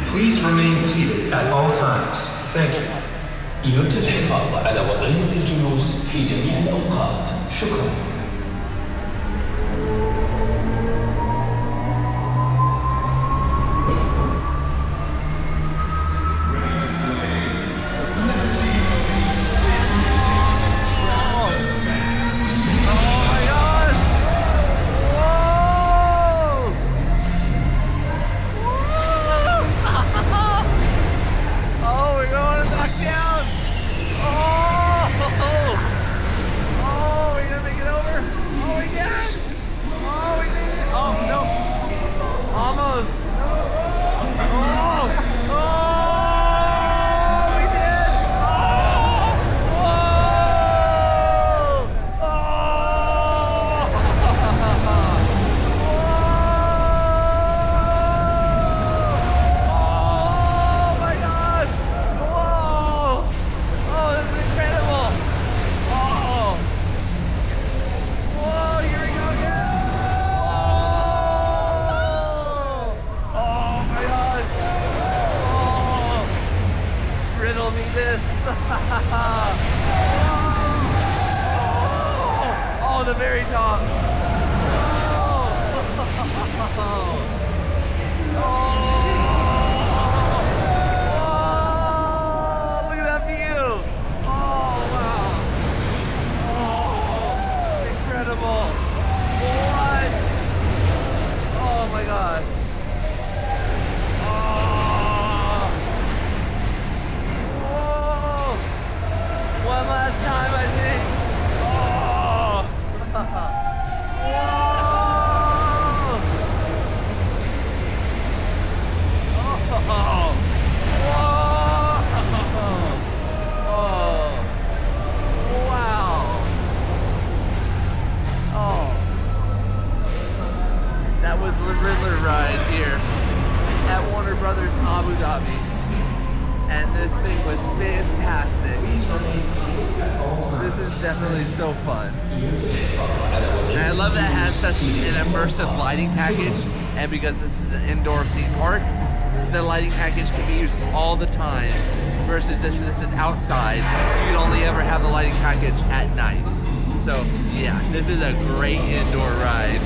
Please remain seated at all times. Thank you. يرجى الحفاظ على وضعية الجلوس في جميع الأوقات. شكرا. Riddle me this. Oh, the very top. Look at that view. Oh, wow. Oh, incredible. What? Oh my God. One last time, I think. Oh! Whoa! Oh! Wow! Oh! That was the Riddler ride here at Warner Brothers Abu Dhabi. And this thing was fantastic. This is definitely so fun. And I love that it has such an immersive lighting package, and because this is an indoor theme park, the lighting package can be used all the time, versus if this is outside, you can only ever have the lighting package at night. So yeah, this is a great indoor ride.